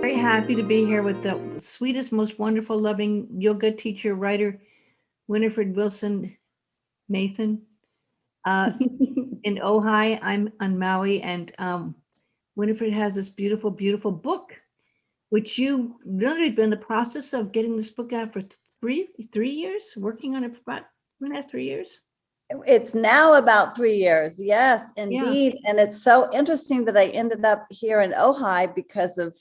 Very happy to be here with the sweetest, most wonderful, loving yoga teacher, writer, Winifred Wilson Mathan. Uh, in Ojai, I'm on Maui, and Winifred has this beautiful, beautiful book, which you literally been in the process of getting this book out for three years, working on it for about 2.5, 3 years. It's now about 3 years. Yes, Yeah. indeed. And it's so interesting that I ended up here in Ojai because of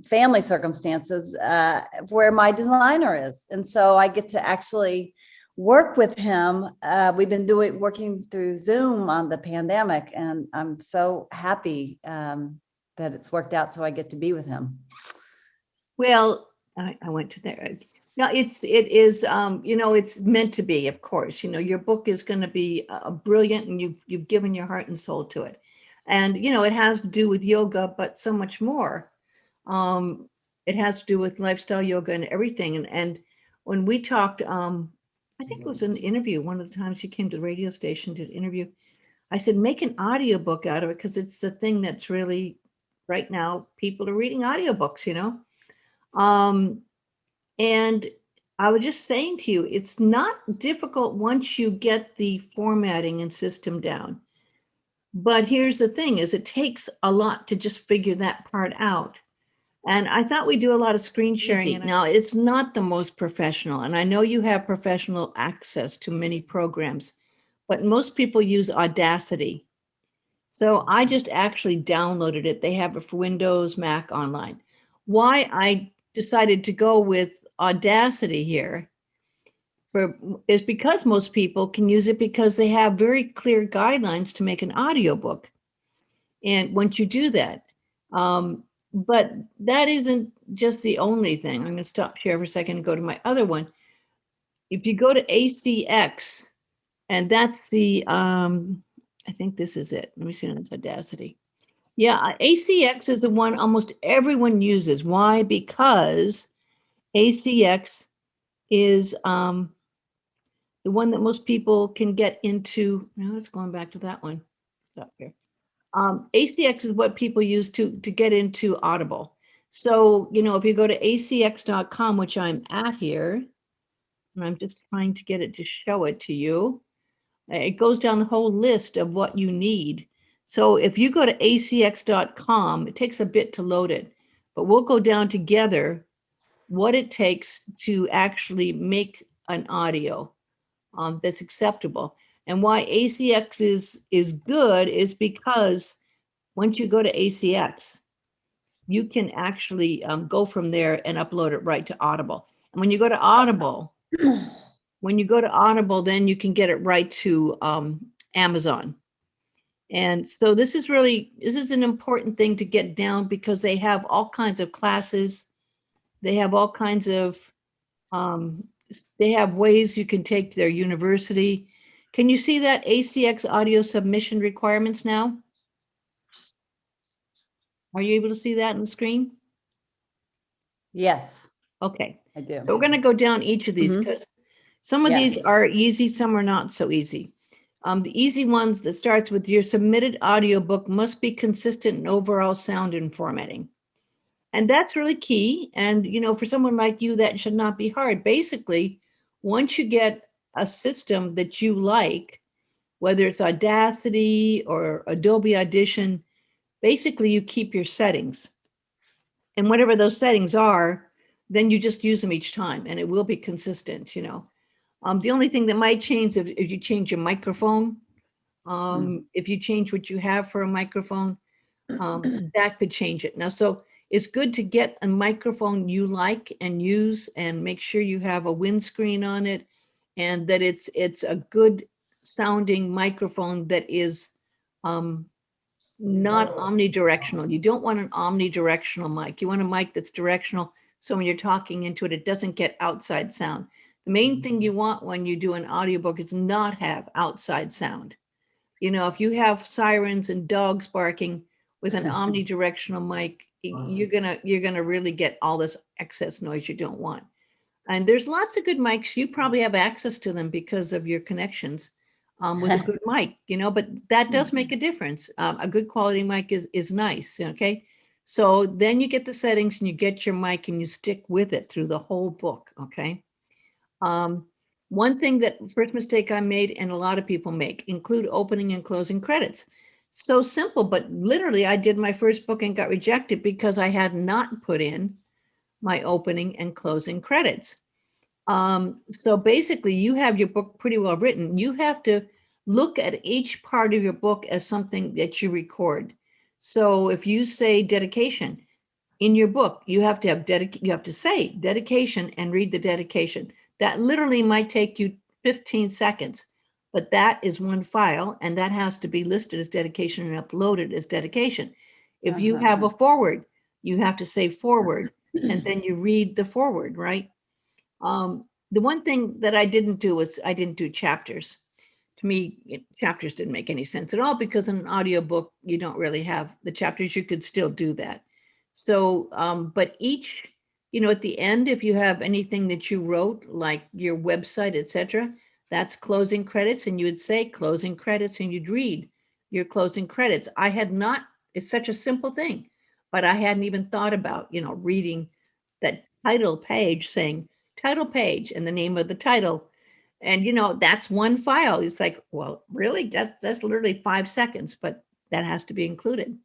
family circumstances where my designer is. And so I get to actually work with him. We've been working through Zoom on the pandemic, and I'm so happy that it's worked out so I get to be with him. Well, I went to there. No, it is, it's meant to be, of course. Your book is going to be brilliant, and you've given your heart and soul to it. And, it has to do with yoga, but so much more. It has to do with lifestyle yoga and everything. And when we talked, I think it was an interview, one of the times you came to the radio station to interview, I said, make an audio book out of it, because it's the thing that's really, right now, people are reading audiobooks, and I was just saying to you, it's not difficult once you get the formatting and system down. But here's the thing is it takes a lot to just figure that part out. And I thought we do a lot of screen sharing. Now, it's not the most professional. And I know you have professional access to many programs, but most people use Audacity. So I just actually downloaded it. They have it for Windows, Mac, online. Why I decided to go with Audacity here is because most people can use it because they have very clear guidelines to make an audiobook. And once you do that, but that isn't just the only thing. I'm going to stop share for a second and go to my other one. If you go to ACX, and that's the, I think this is it. Let me see on this Audacity. Yeah, ACX is the one almost everyone uses. Why? Because ACX is the one that most people can get into. Now let's going back to that one. Stop here. ACX is what people use to get into Audible. So, if you go to acx.com, which I'm at here, and I'm just trying to get it to show it to you, it goes down the whole list of what you need. So if you go to acx.com, it takes a bit to load it, but we'll go down together what it takes to actually make an audio that's acceptable. And why ACX is good is because once you go to ACX, you can actually go from there and upload it right to Audible. And when you go to Audible, then you can get it right to Amazon. And so this is an important thing to get down because they have all kinds of classes. They have all kinds of, they have ways you can take their university. Can you see that ACX audio submission requirements now? Are you able to see that on the screen? Yes. Okay. I do. So we're going to go down each of these because some of these are easy, some are not so easy. The easy ones that starts with your submitted audiobook must be consistent in overall sound and formatting. And that's really key. And, for someone like you, that should not be hard. Basically, once you get a system that you like, whether it's Audacity or Adobe Audition, basically you keep your settings. And whatever those settings are, then you just use them each time and it will be consistent, The only thing that might change if you change your microphone, if you change what you have for a microphone, that could change it. Now, so it's good to get a microphone you like and use and make sure you have a windscreen on it and that it's a good sounding microphone that is not omnidirectional. You don't want an omnidirectional mic. You want a mic that's directional. So when you're talking into it, it doesn't get outside sound. The main thing you want when you do an audiobook is not have outside sound. If you have sirens and dogs barking with an omnidirectional mic, you're gonna really get all this excess noise you don't want. And there's lots of good mics. You probably have access to them because of your connections with a good mic, but that does make a difference. A good quality mic is nice. Okay. So then you get the settings and you get your mic and you stick with it through the whole book, okay? One thing that first mistake I made, and a lot of people make, include opening and closing credits. So simple, but literally I did my first book and got rejected because I had not put in my opening and closing credits. So basically you have your book pretty well written. You have to look at each part of your book as something that you record. So if you say dedication in your book, you have to have you have to say dedication and read the dedication. That literally might take you 15 seconds, but that is one file and that has to be listed as dedication and uploaded as dedication. If you have a forward, you have to say forward and then you read the forward, right? The one thing that I didn't do was I didn't do chapters. To me, chapters didn't make any sense at all because in an audiobook, you don't really have the chapters. You could still do that. So, but each, at the end, if you have anything that you wrote, like your website, etc., that's closing credits, and you would say closing credits, and you'd read your closing credits. I had not, it's such a simple thing, but I hadn't even thought about, reading that title page saying title page and the name of the title. And, that's one file. It's like, well, really, that's literally 5 seconds, but that has to be included.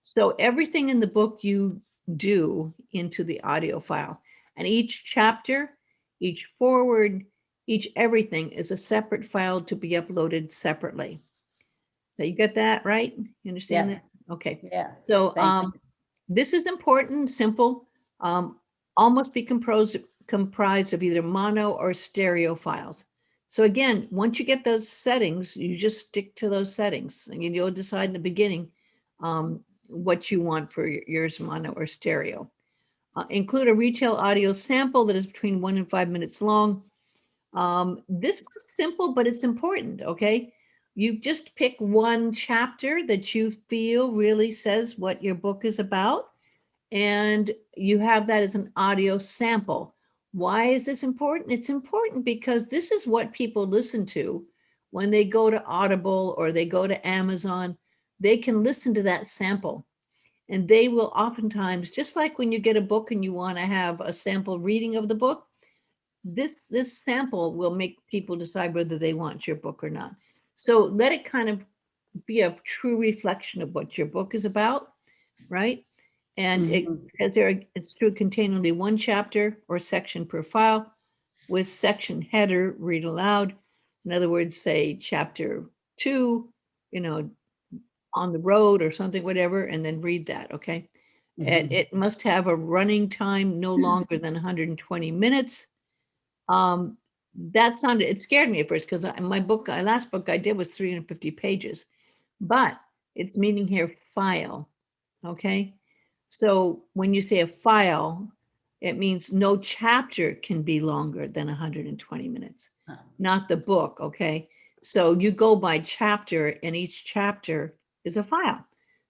So everything in the book you do into the audio file, and each chapter, each forward, each everything is a separate file to be uploaded separately. So you get that right? You understand Yes. that? Okay. Yes. So Thank you. this is important, simple. All must be comprised of either mono or stereo files. So again, once you get those settings, you just stick to those settings and you'll decide in the beginning what you want for yours, mono or stereo. Include a retail audio sample that is between 1 and 5 minutes long. This is simple, but it's important, okay? You just pick one chapter that you feel really says what your book is about, and you have that as an audio sample. Why is this important? It's important because this is what people listen to when they go to Audible or they go to Amazon. They can listen to that sample. And they will oftentimes, just like when you get a book and you want to have a sample reading of the book, this sample will make people decide whether they want your book or not. So let it kind of be a true reflection of what your book is about, right? And it's true, contain only one chapter or section per file with section header, read aloud. In other words, say chapter 2, on the road or something, whatever, and then read that, okay? It must have a running time no longer than 120 minutes. It scared me at first because my last book I did was 350 pages, but it's meaning here file, okay? So when you say a file, it means no chapter can be longer than 120 minutes, not the book, okay? So you go by chapter and each chapter is a file.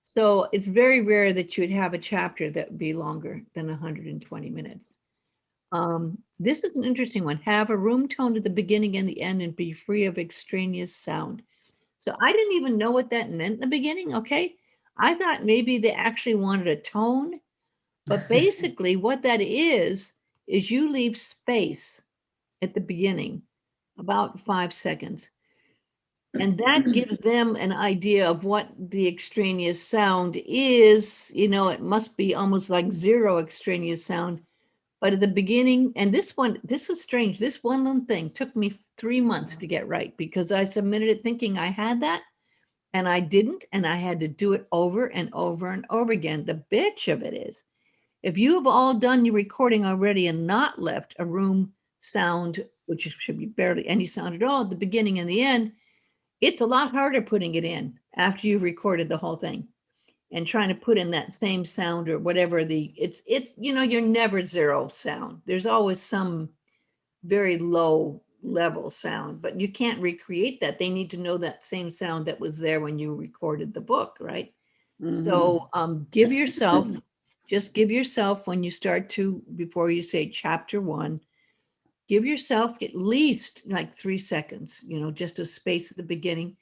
So it's very rare that you would have a chapter that would be longer than 120 minutes. This is an interesting one. Have a room tone at the beginning and the end and be free of extraneous sound. So I didn't even know what that meant in the beginning, okay? I thought maybe they actually wanted a tone, but basically what that is you leave space at the beginning, about 5 seconds. And that gives them an idea of what the extraneous sound is. It must be almost like zero extraneous sound. But at the beginning, and this was strange. This one little thing took me 3 months to get right because I submitted it thinking I had that and I didn't. And I had to do it over and over and over again. The bitch of it is, if you have all done your recording already and not left a room sound, which should be barely any sound at all at the beginning and the end, it's a lot harder putting it in after you've recorded the whole thing and trying to put in that same sound or whatever it's you're never zero sound. There's always some very low level sound, but you can't recreate that. They need to know that same sound that was there when you recorded the book, right? So give yourself when you start to, before you say chapter 1, give yourself at least like 3 seconds, just a space at the beginning.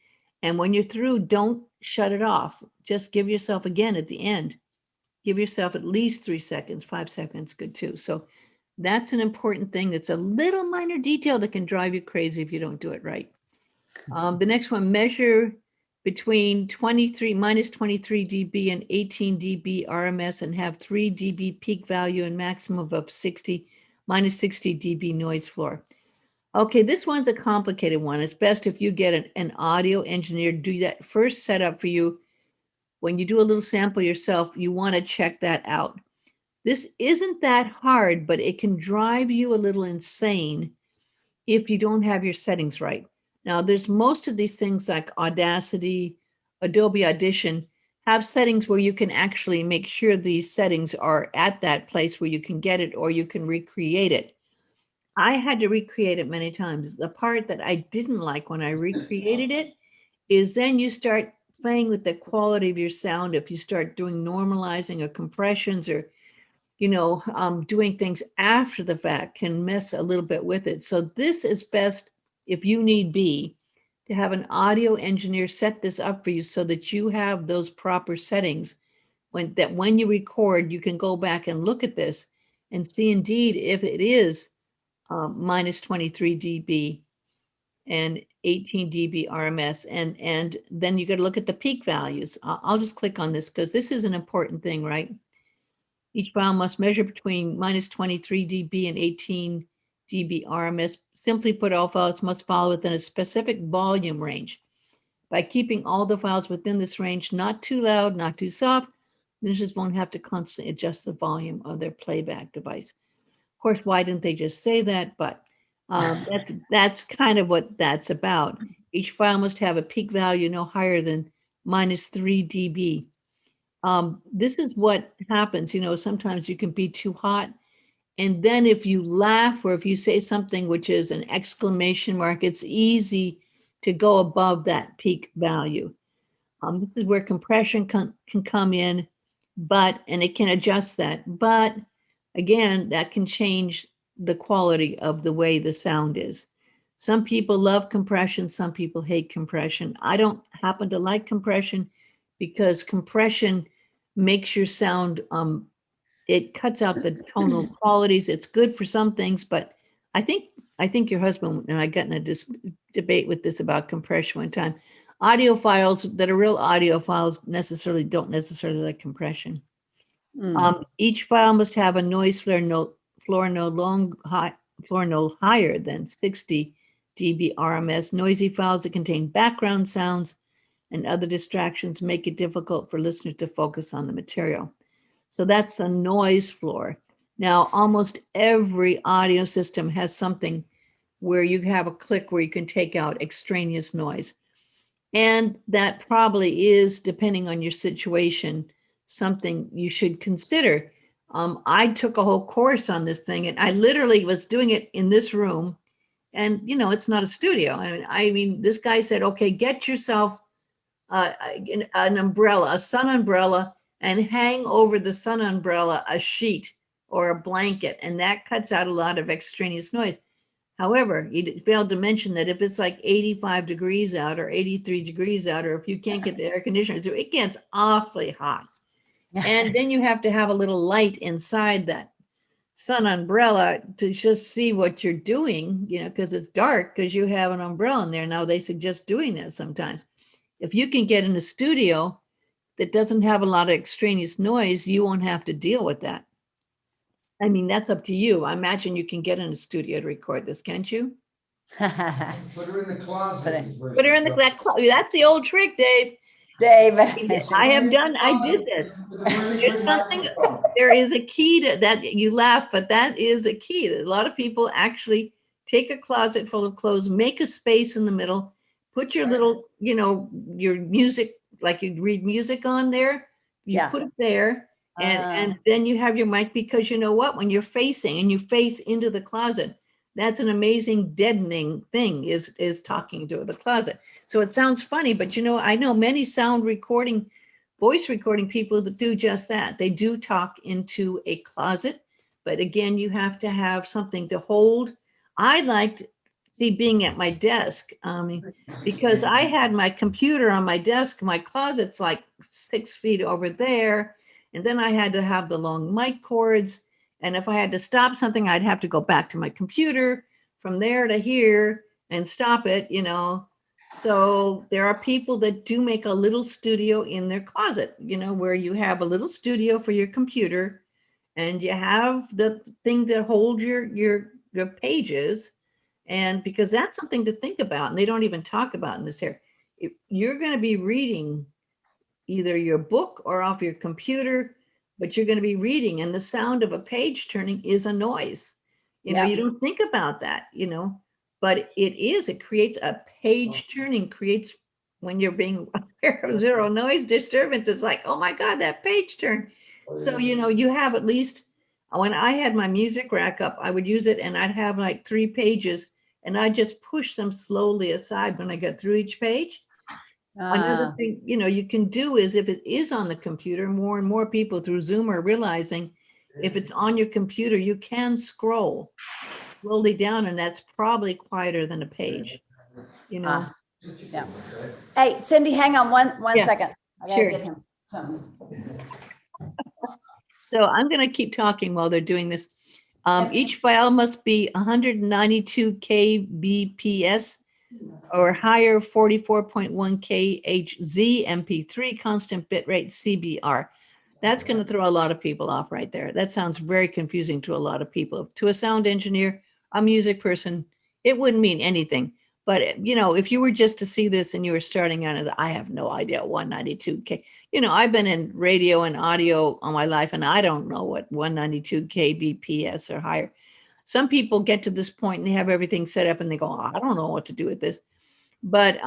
And when you're through, don't shut it off. Just give yourself again at the end. give yourself at least 3 seconds, 5 seconds, good too. So that's an important thing. It's a little minor detail that can drive you crazy if you don't do it right. The next one, measure between minus 23 dB and 18 dB RMS and have 3 dB peak value and maximum of minus 60 dB noise floor. Okay, this one's a complicated one. It's best if you get an audio engineer to do that first setup for you. When you do a little sample yourself, you want to check that out. This isn't that hard, but it can drive you a little insane if you don't have your settings right. Now, there's most of these things like Audacity, Adobe Audition have settings where you can actually make sure these settings are at that place where you can get it or you can recreate it. I had to recreate it many times. The part that I didn't like when I recreated it is then you start playing with the quality of your sound. If you start doing normalizing or compressions or doing things after the fact can mess a little bit with it. So this is best, if you need be, to have an audio engineer set this up for you so that you have those proper settings when you record, you can go back and look at this and see indeed if it is minus 23 dB and 18 dB RMS. And then you got to look at the peak values. I'll just click on this because this is an important thing, right? Each file must measure between minus 23 dB and 18 dB RMS. Simply put, all files must fall within a specific volume range. By keeping all the files within this range, not too loud, not too soft, users won't have to constantly adjust the volume of their playback device. Of course, why didn't they just say that? But that's kind of what that's about. Each file must have a peak value no higher than minus 3 dB. This is what happens, sometimes you can be too hot. And then if you laugh or if you say something which is an exclamation mark, it's easy to go above that peak value. This is where compression can come in, and it can adjust that. But again, that can change the quality of the way the sound is. Some people love compression, some people hate compression. I don't happen to like compression because compression makes your sound, it cuts out the tonal qualities. It's good for some things, but I think your husband and I got in a debate with this about compression one time. Audiophiles that are real audiophiles don't necessarily like compression. Each file must have a noise floor no higher than 60 dB RMS. Noisy files that contain background sounds and other distractions make it difficult for listeners to focus on the material. So that's a noise floor. Now, almost every audio system has something where you have a click where you can take out extraneous noise. And that probably is, depending on your situation, something you should consider. I took a whole course on this thing, and I literally was doing it in this room. And, it's not a studio. I mean, this guy said, okay, get yourself an umbrella, a sun umbrella, and hang over the sun umbrella a sheet or a blanket, and that cuts out a lot of extraneous noise. However, you failed to mention that if it's like 85 degrees out or 83 degrees out, or if you can't get the air conditioner, so it gets awfully hot. And then you have to have a little light inside that sun umbrella to just see what you're doing, because it's dark because you have an umbrella in there. Now they suggest doing that sometimes. If you can get in a studio that doesn't have a lot of extraneous noise, you won't have to deal with that. I mean, that's up to you. I imagine you can get in a studio to record this, can't you? Put her in the closet. Put her in that closet. That's the old trick, Dave. Dave. I did this. There is a key to that. You laugh, but that is a key. A lot of people actually take a closet full of clothes, make a space in the middle, put your little, your music, like you'd read music on there, you put it there, and then you have your mic, because you know what, when you're facing and you face into the closet, that's an amazing deadening thing, is talking to the closet. So it sounds funny, but I know many voice recording people that do just that. They do talk into a closet, but again, you have to have something to hold. I liked being at my desk, because I had my computer on my desk. My closet's like 6 feet over there. And then I had to have the long mic cords. And if I had to stop something, I'd have to go back to my computer from there to here and stop it, So there are people that do make a little studio in their closet, where you have a little studio for your computer and you have the thing that holds your pages. And because that's something to think about, and they don't even talk about in this here. If you're going to be reading either your book or off your computer, but you're going to be reading, and the sound of a page turning is a noise. You don't think about that, but it creates a page turning, when you're being aware of zero noise disturbance, it's like, oh my God, that page turn. So, you have at least, when I had my music rack up, I would use it and I'd have like 3 pages and I just push them slowly aside when I got through each page. Another thing, you can do is if it is on the computer, more and more people through Zoom are realizing if it's on your computer, you can scroll slowly down, and that's probably quieter than a page, Yeah. Hey, Cindy, hang on one Yeah, second. I gotta sure. get him something. So I'm going to keep talking while they're doing this. Each file must be 192 kbps or higher, 44.1 khz MP3 constant bitrate CBR. That's going to throw a lot of people off right there. That sounds very confusing to a lot of people. To a sound engineer, a music person, it wouldn't mean anything. But, if you were just to see this and you were starting out, I have no idea, 192K. I've been in radio and audio all my life, and I don't know what 192 kbps or higher. Some people get to this point and they have everything set up and they go, oh, I don't know what to do with this. But,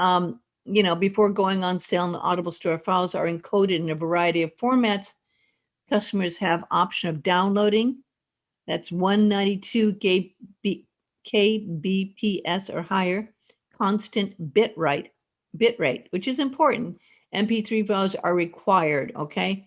before going on sale in the Audible Store, files are encoded in a variety of formats. Customers have option of downloading. That's 192 kbps or higher. Constant bitrate, which is important. MP3 files are required, okay?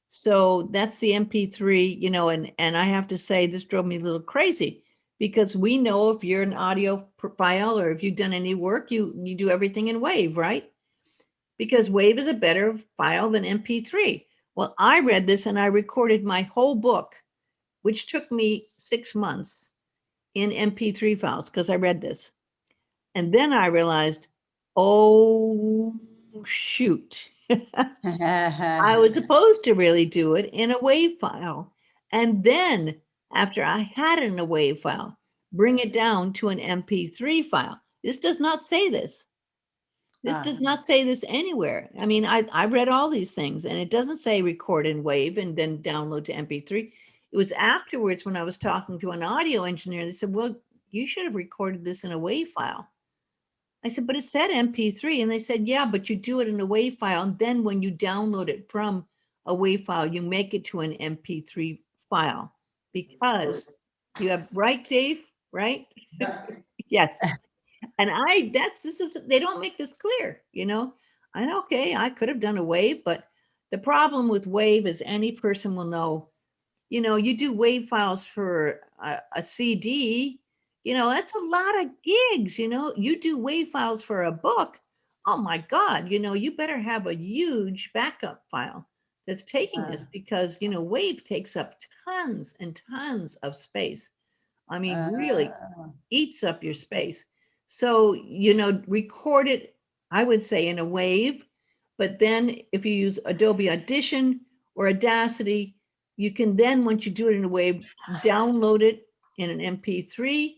So that's the MP3, and I have to say this drove me a little crazy because we know if you're an audio file or if you've done any work, you do everything in WAV, right? Because WAV is a better file than MP3. Well, I read this and I recorded my whole book, which took me 6 months, in MP3 files because I read this. And then I realized, oh, shoot. I was supposed to really do it in a WAV file. And then after I had it in a WAV file, bring it down to an MP3 file. This does not say this. This does not say this anywhere. I mean, I've read all these things and it doesn't say record in WAV and then download to MP3. It was afterwards when I was talking to an audio engineer, they said, well, you should have recorded this in a WAV file. I said, but it said MP3. And they said, yeah, but you do it in a WAV file. And then when you download it from a WAV file, you make it to an MP3 file because you have, right, Dave? Right? Yes. And they don't make this clear, okay, I could have done a WAV, but the problem with WAV is any person will know, you do WAV files for a CD, that's a lot of gigs, you do WAV files for a book. Oh my God, you better have a huge backup file that's taking this because, WAV takes up tons and tons of space. I mean, really eats up your space. So, record it, I would say in a WAV, but then if you use Adobe Audition or Audacity, you can then, once you do it in a WAV, download it in an MP3.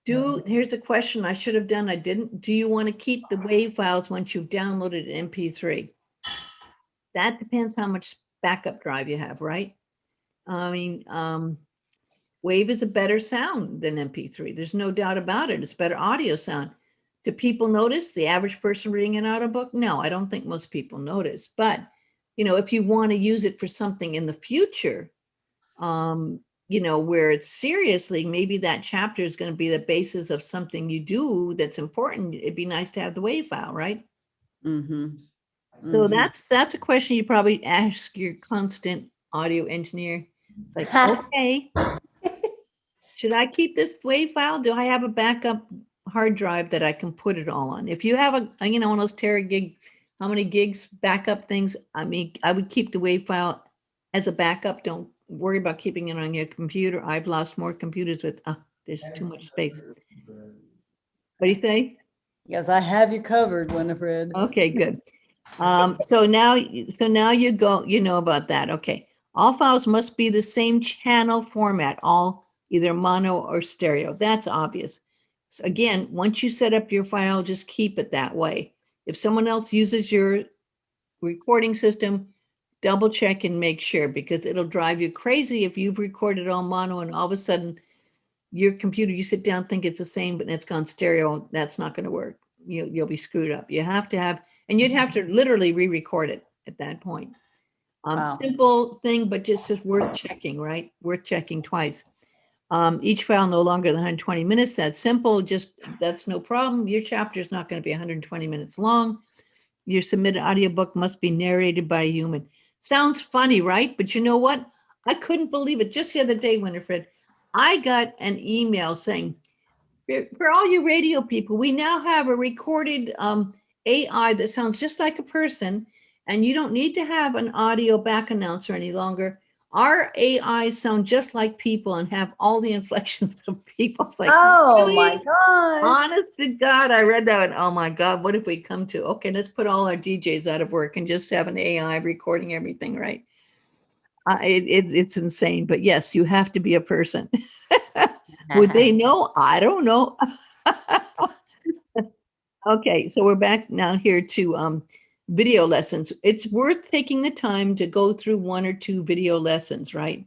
Here's a question I should have done, I didn't. Do you want to keep the WAV files once you've downloaded an MP3? That depends how much backup drive you have, right? I mean, WAV is a better sound than MP3. There's no doubt about it. It's better audio sound. Do people notice the average person reading an audiobook? No, I don't think most people notice. But, if you want to use it for something in the future, where it's seriously, maybe that chapter is going to be the basis of something you do that's important. It'd be nice to have the WAV file, right? Mm-hmm. So that's a question you probably ask your constant audio engineer. Like, okay. Should I keep this WAV file? Do I have a backup hard drive that I can put it all on? If you have one of those tera gig, how many gigs backup things, I mean, I would keep the WAV file as a backup. Don't worry about keeping it on your computer. I've lost more computers with, there's too much space. What do you say? Yes, I have you covered, Winifred. Okay, good. So now you go, you know about that. Okay. All files must be the same channel format, all either mono or stereo. That's obvious. So again, once you set up your file, just keep it that way. If someone else uses your recording system, double check and make sure, because it'll drive you crazy if you've recorded all mono and all of a sudden your computer, you sit down, think it's the same, but it's gone stereo. That's not going to work. You'll be screwed up. You have to have, and you'd have to literally re-record it at that point. Wow. Simple thing, but just is worth checking, right? Worth checking twice. Each file no longer than 120 minutes. That's simple. Just that's no problem. Your chapter is not going to be 120 minutes long. Your submitted audiobook must be narrated by a human. Sounds funny, right? But you know what? I couldn't believe it. Just the other day, Winifred, I got an email saying, for all you radio people, we now have a recorded AI that sounds just like a person, and you don't need to have an audio back announcer any longer. Our AI sound just like people and have all the inflections of people. It's like, Oh really? my gosh. Honest to God, I read that and oh my God, what if we come to, okay, let's put all our DJs out of work and just have an AI recording everything, right? It's insane, but yes, you have to be a person. Would they know? I don't know. Okay, so we're back now here to video lessons. It's worth taking the time to go through 1 or 2 video lessons, right?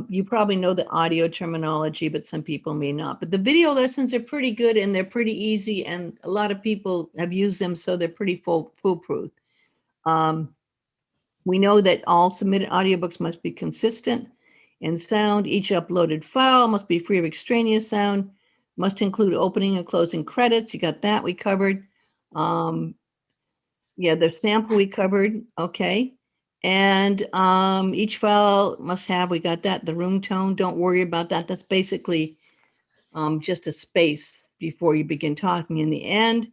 You probably know the audio terminology, but some people may not. But the video lessons are pretty good and they're pretty easy, and a lot of people have used them, so they're pretty foolproof. We know that all submitted audiobooks must be consistent in sound. Each uploaded file must be free of extraneous sound, must include opening and closing credits. You got that, we covered. Yeah, the sample we covered, okay. And each file must have, we got that, the room tone. Don't worry about that. That's basically just a space before you begin talking in the end.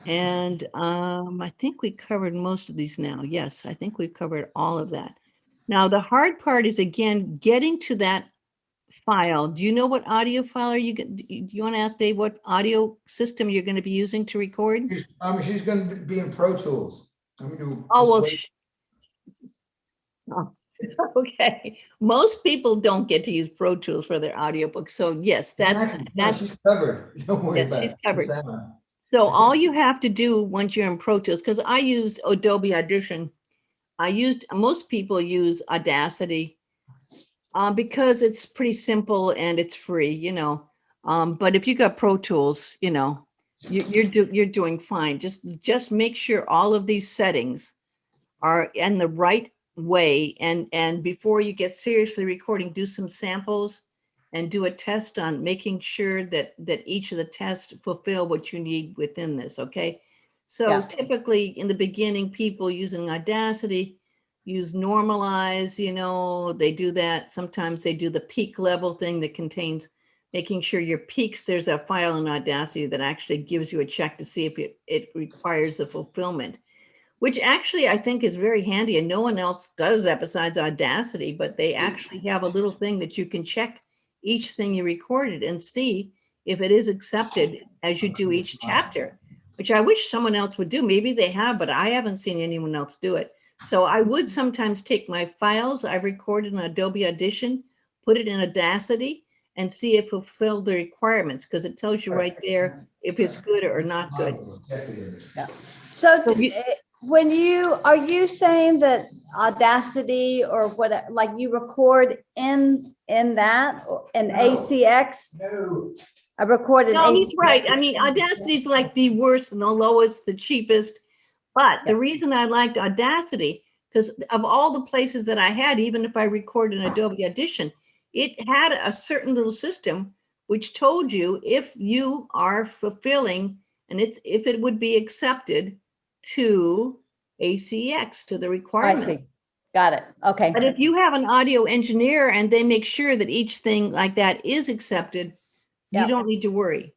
And I think we covered most of these now. Yes, I think we've covered all of that. Now, the hard part is, again, getting to that file. Do you know what audio file are you going to, do you want to ask Dave what audio system you're going to be using to record? She's gonna be in Pro Tools. I'm gonna do. Oh, well, wait. oh, okay. Most people don't get to use Pro Tools for their audiobooks. So yes, that's She's covered. Don't worry yes, about she's it. covered. So all you have to do once you're in Pro Tools, because I used Adobe Audition. Most people use Audacity because it's pretty simple and it's free, you know. But if you got Pro Tools, you know, you're doing fine. Just make sure all of these settings are in the right way, and before you get seriously recording, do some samples and do a test on making sure that each of the tests fulfill what you need within this. Okay, so Yeah. typically in the beginning, people using Audacity use normalize, you know, they do that. Sometimes they do the peak level thing that contains making sure your peaks, there's a file in Audacity that actually gives you a check to see if it requires the fulfillment, which actually I think is very handy, and no one else does that besides Audacity, but they actually have a little thing that you can check each thing you recorded and see if it is accepted as you do each chapter, which I wish someone else would do. Maybe they have, but I haven't seen anyone else do it. So I would sometimes take my files I've recorded in Adobe Audition, put it in Audacity, and see if it fulfilled the requirements, because it tells you right there if it's good or not good. Yeah. So So you- when are you saying that Audacity or what, like you record in that in No. ACX? No. I recorded No, he's ACX. right. I mean, Audacity is like the worst and the lowest, the cheapest. But the reason I liked Audacity, because of all the places that I had, even if I recorded in Adobe Audition, it had a certain little system which told you if you are fulfilling and if it would be accepted to ACX, to the I requirement. see. Got it. Okay. But if you have an audio engineer and they make sure that each thing like that is accepted, you Yep. don't need to worry.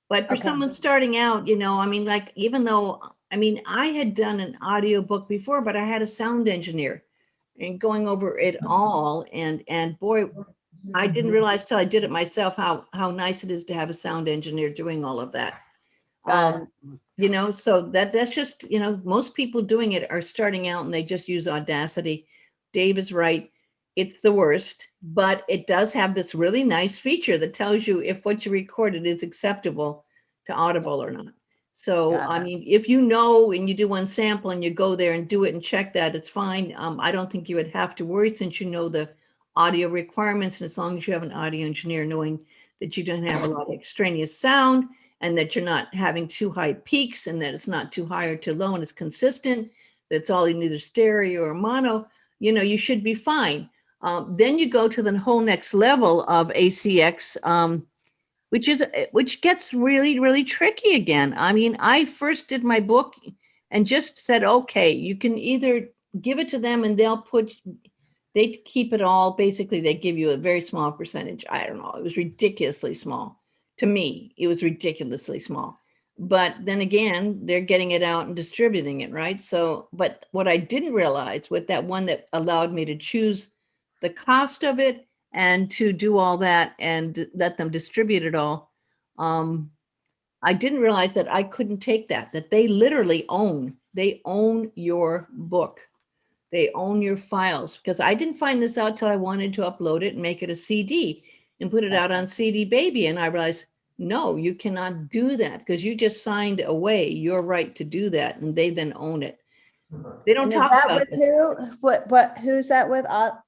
But for Okay. someone starting out, you know, I mean, like, even though, I mean, I had done an audio book before, but I had a sound engineer. and going over it all. And boy, I didn't realize till I did it myself how nice it is to have a sound engineer doing all of that. Got You know, so that's just, you know, most people doing it are starting out and they just use Audacity. Dave is right. It's the worst, but it does have this really nice feature that tells you if what you recorded is acceptable to Audible or not. So, Got I it. mean, if you know and you do one sample and you go there and do it and check that, it's fine. I don't think you would have to worry since you know the audio requirements, and as long as you have an audio engineer knowing that you don't have a lot of extraneous sound and that you're not having too high peaks and that it's not too high or too low and it's consistent, that's all in either stereo or mono, you know, you should be fine. Then you go to the whole next level of ACX, which gets really, really tricky again. I mean, I first did my book and just said, okay, you can either give it to them and they keep it all. Basically, they give you a very small percentage. I don't know. It was ridiculously small. To me, it was ridiculously small. But then again, they're getting it out and distributing it, right? So, but what I didn't realize with that one that allowed me to choose the cost of it and to do all that and let them distribute it all, I didn't realize that I couldn't take that they literally they own your book. They own your files, because I didn't find this out till I wanted to upload it and make it a CD and put it out on CD Baby. And I realized, no, you cannot do that because you just signed away your right to do that. And they then own it. They don't And is talk that about with this. who? Who's that with?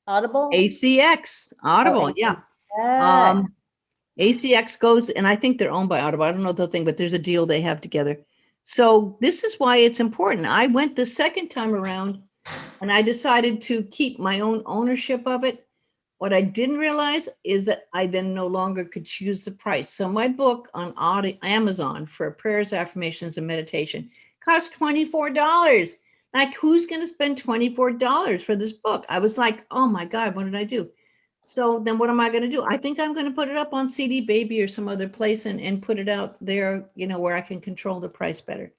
Audible? ACX, Audible, Oh, yeah. ACX. ACX goes, and I think they're owned by Audible. I don't know the thing, but there's a deal they have together. So this is why it's important. I went the second time around and I decided to keep my own ownership of it. What I didn't realize is that I then no longer could choose the price. So my book on Amazon for prayers, affirmations, and meditation cost $24. Like, who's going to spend $24 for this book? I was like, oh my God, what did I do? So then what am I going to do? I think I'm going to put it up on CD Baby or some other place and put it out there, you know, where I can control the price better.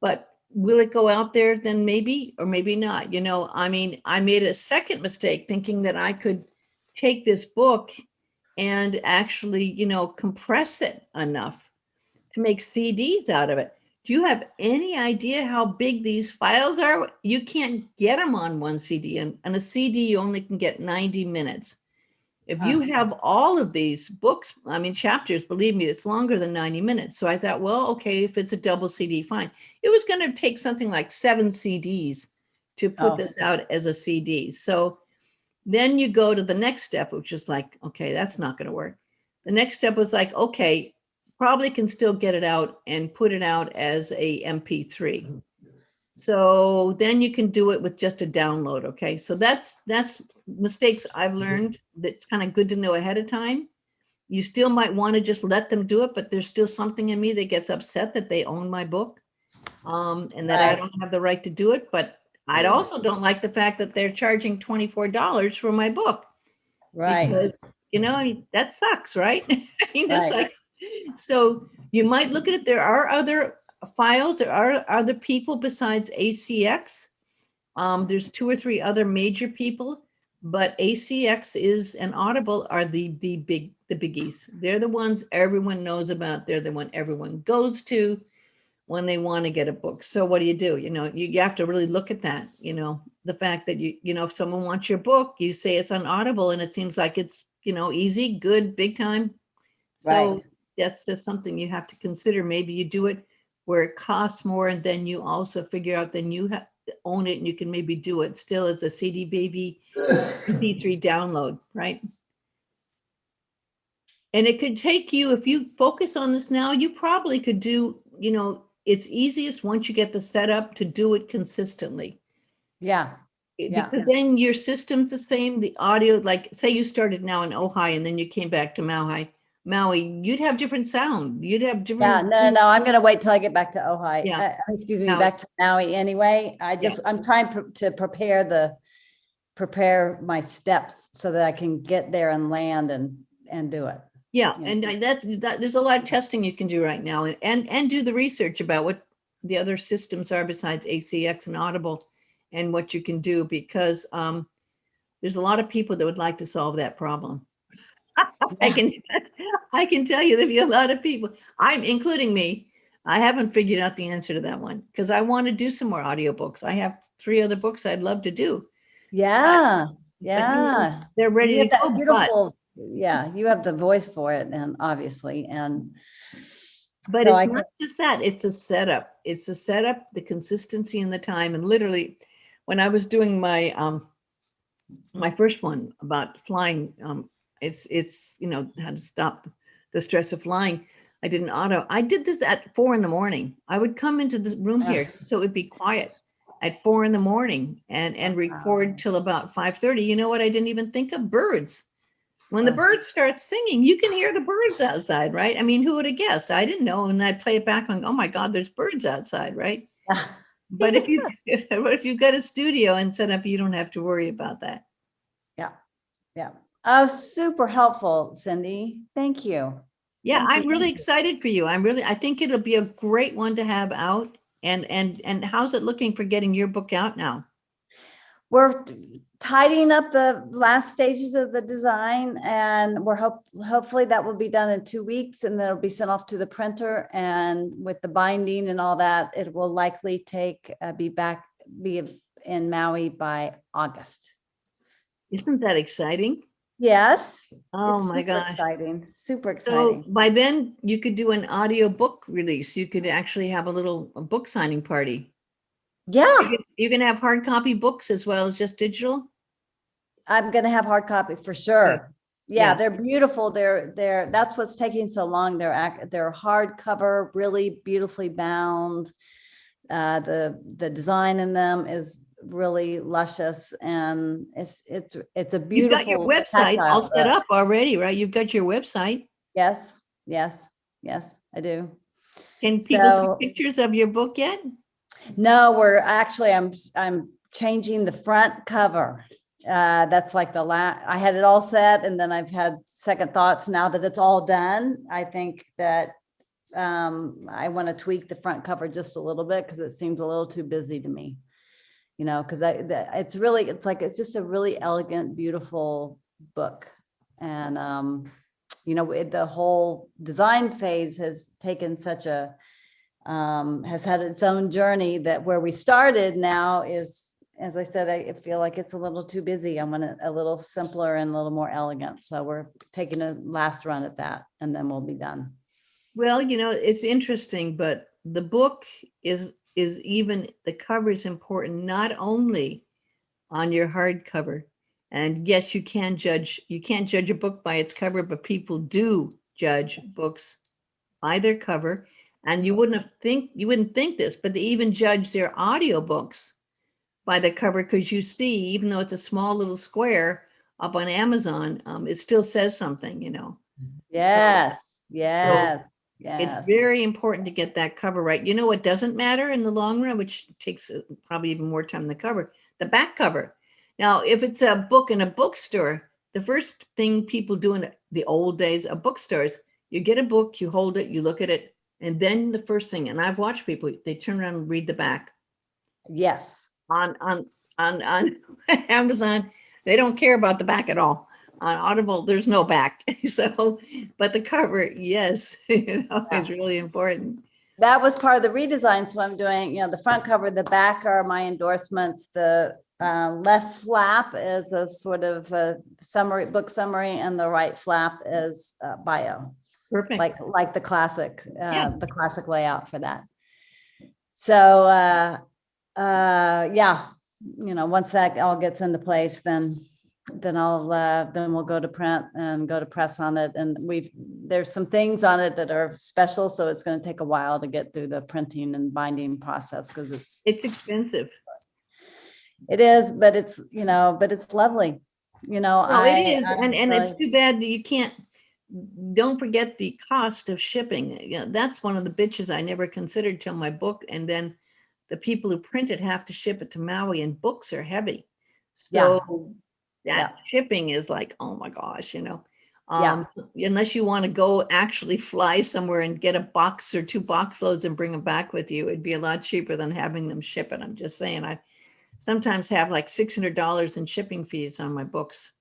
But will it go out there? Then maybe, or maybe not. You know, I mean, I made a second mistake thinking that I could take this book and actually, you know, compress it enough to make CDs out of it. Do you have any idea how big these files are? You can't get them on one CD, and a CD you only can get 90 minutes. If you have all of these books, I mean, chapters, believe me, it's longer than 90 minutes. So I thought, well, okay, if it's a double CD, fine. It was going to take something like 7 CDs to put this out as a CD. So then you go to the next step, which is like, okay, that's not going to work. The next step was like, okay, probably can still get it out and put it out as a MP3. So then you can do it with just a download. Okay. So that's mistakes I've learned. That's kind of good to know ahead of time. You still might want to just let them do it, but there's still something in me that gets upset that they own my book, and that I don't have the right to do it. But I also don't like the fact that they're charging $24 for my book. Right. Because, you know, that sucks, right? I mean, it's Right. like, so you might look at it. There are other files. There are other people besides ACX. There's 2 or 3 other major people, but ACX is and Audible are the biggies. They're the ones everyone knows about. They're the one everyone goes to when they want to get a book. So what do? You know, you have to really look at that. You know, the fact that you know, if someone wants your book, you say it's on Audible, and it seems like it's, you know, easy, good, big time. So that's just something you have to consider. Maybe you do it where it costs more, and then you also figure out then you have to own it, and you can maybe do it still as a CD Baby MP3 download, right? And it could take you, if you focus on this now, you probably could do, you know, it's easiest once you get the setup to do it consistently. Yeah. Yeah. Because then your system's the same, the audio, like say you started now in Ojai and then you came back to Maui, you'd have different sound. You'd have different. Yeah, no, I'm going to wait till I get back to Ojai. Yeah. Excuse me, Maui. back to Maui anyway. I'm trying to prepare my steps so that I can get there and land and do it. Yeah, and there's a lot of testing you can do right now, and do the research about what the other systems are besides ACX and Audible, and what you can do, because there's a lot of people that would like to solve that problem. I can I can tell you there'll be a lot of people, I'm including me. I haven't figured out the answer to that one because I want to do some more audiobooks. I have 3 other books I'd love to do. Yeah, But, yeah. they're ready You to have that go, but beautiful, yeah, you have the voice for it, and obviously, and but so it's I not just that, it's a setup. It's the setup, the consistency and the time. And literally, when I was doing my first one about flying, it's how to stop the stress of flying. I did an auto. I did this at 4 a.m. I would come into the room here so it'd be quiet at 4 a.m. and record till about 5:30. You know what? I didn't even think of birds. When the birds start singing, you can hear the birds outside, right? I mean, who would have guessed? I didn't know, and I play it back on. Oh my God, there's birds outside, right? But if you but if you've got a studio and set up, you don't have to worry about that. yeah, yeah. Oh, super helpful, Cindy. Thank you. Yeah, Thank you, I'm really thank you. excited for you. I think it'll be a great one to have out. And how's it looking for getting your book out now? We're tidying up the last stages of the design, and we're hopefully that will be done in 2 weeks, and then it'll be sent off to the printer. And with the binding and all that, it will likely be in Maui by August. Isn't that exciting? Yes. Oh It's my super gosh. exciting. Super So exciting. by then you could do an audio book release. You could actually have a book signing party. Yeah, You can have hard copy books as well as just digital. I'm gonna have hard copy for sure. Yeah, Yeah. they're beautiful. That's what's taking so long. They're hardcover, really beautifully bound. The design in them is really luscious, and it's a You've got your beautiful website all tactile set book. up already, right? You've got your website. Yes, yes, yes, I do. Can people see So pictures of your book yet? no, I'm changing the front cover. That's like I had it all set, and then I've had second thoughts now that it's all done. I think that I want to tweak the front cover just a little bit because it seems a little too busy to me, because it's just a really elegant, beautiful book. And, the whole design phase has taken has had its own journey, that where we started now is, as I said, I feel like it's a little too busy. I want it a little simpler and a little more elegant. So we're taking a last run at that, and then we'll be done. Well, it's interesting, but the book is even the cover is important, not only on your hardcover. And yes, you can't judge a book by its cover, but people do judge books by their cover. And you wouldn't think this, but they even judge their audiobooks by the cover, because you see, even though it's a small little square up on Amazon, it still says something, Yes, So yes, it's yes. very important to get that cover right. You know what doesn't matter in the long run, which takes probably even more time than the cover, the back cover. Now, if it's a book in a bookstore, the first thing people do in the old days of bookstores, you get a book, you hold it, you look at it, and then the first thing, and I've watched people, they turn around and read the back. Yes. On Amazon, they don't care about the back at all. On Audible, there's no back. So, but the cover, yes, is really important. That was part of the redesign. So I'm doing, the front cover, the back are my endorsements. The left flap is a sort of a book summary, and the right flap is bio. Perfect. Like the classic layout for that. So once that all gets into place, then we'll go to print and go to press on it. And there's some things on it that are special, so it's going to take a while to get through the printing and binding process, because it's expensive. It is, but it's lovely. It is, and it's too bad that you can't. Don't forget the cost of shipping. That's one of the bitches I never considered till my book, and then the people who print it have to ship it to Maui, and books are heavy. So that shipping is like, oh my gosh, unless you want to go actually fly somewhere and get a box or 2 box loads and bring them back with you, it'd be a lot cheaper than having them ship it. I'm just saying, sometimes have like $600 in shipping fees on my books.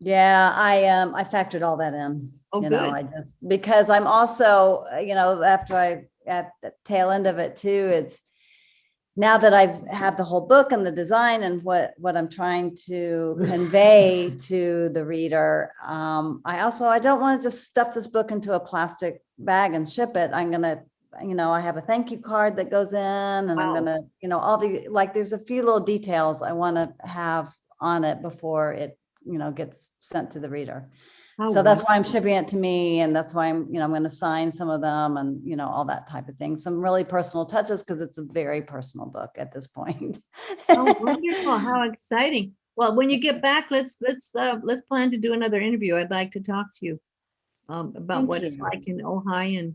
Yeah, I factored all that in. Oh, You know, good. I just, because I'm also, you know, after I, at the tail end of it too, it's now that I've had the whole book and the design and what I'm trying to convey to the reader. I don't want to just stuff this book into a plastic bag and ship it. I'm going to, you know, I have a thank you card that goes in, and I'm Wow. going to, you know, all the, like, there's a few little details I want to have on it before it, you know, gets sent to the reader. Oh, So that's why I'm shipping it to me. And that's why I'm going to sign some of them and, you know, all that type of thing. Some really personal touches, because it's a very personal book at this point. Oh, wonderful. How exciting. Well, when you get back, let's plan to do another interview. I'd like to talk to you about Thank what it's you. like in Ojai and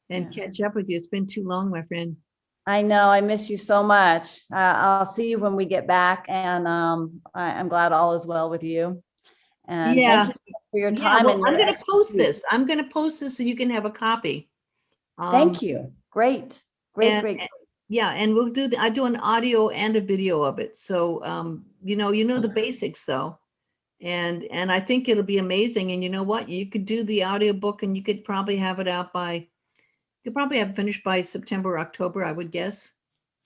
Yeah. catch up with you. It's been too long, my friend. I know, I miss you so much. I'll see you when we get back, and I'm glad all is well with you. And Yeah. thank you for your Yeah, time. well, And I'm your going to post expertise. this. I'm going to post this so you can have a copy. Thank you. Great, great, and- great. Yeah, and we'll do I do an audio and a video of it. So you know the basics though. And I think it'll be amazing. And you know what? You could do the audio book and you could probably have it out by, you could probably have it finished by September, October, I would guess.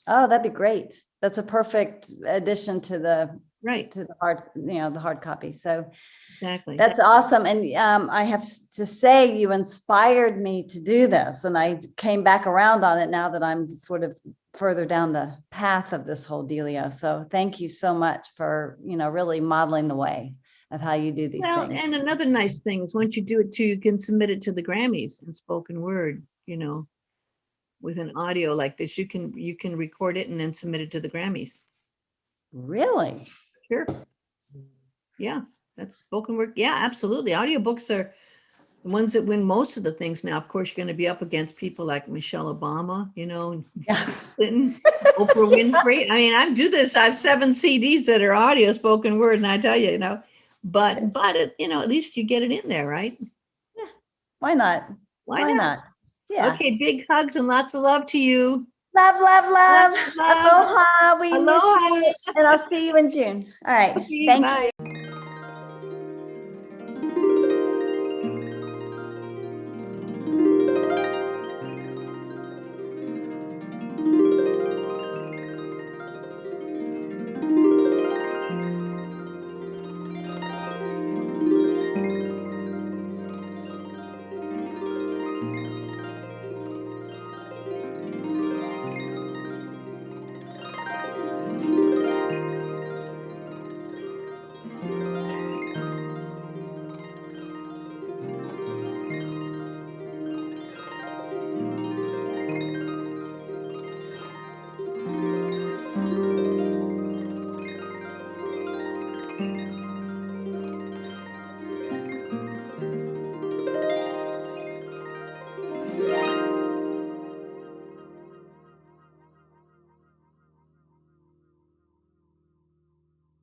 Oh, that'd be great. That's a perfect addition to the Right, hard, you know, the hard copy. So exactly. that's awesome. And I have to say, you inspired me to do this. And I came back around on it now that I'm sort of further down the path of this whole dealio. So thank you so much for, you know, really modeling the way of how you do these Well, things. and another nice thing is once you do it too, you can submit it to the Grammys in spoken word, you know, with an audio like this. You can record it and then submit it to the Grammys. Really? Sure. Yeah, that's spoken word. Yeah, absolutely. Audiobooks are the ones that win most of the things now. Of course, you're going to be up against people like Michelle Obama, you know, Yeah. Clinton, Oprah Winfrey. I mean, I do this. I have 7 CDs that are audio spoken word, and I tell you, you know, but it, you know, at least you get it in there, right? Why not? Why not? Yeah. Okay, big hugs and lots of love to you. Love, love, love. Love, love. Aloha. We miss Aloha. you. And I'll see you in June. All right. Okay, Thank bye. you.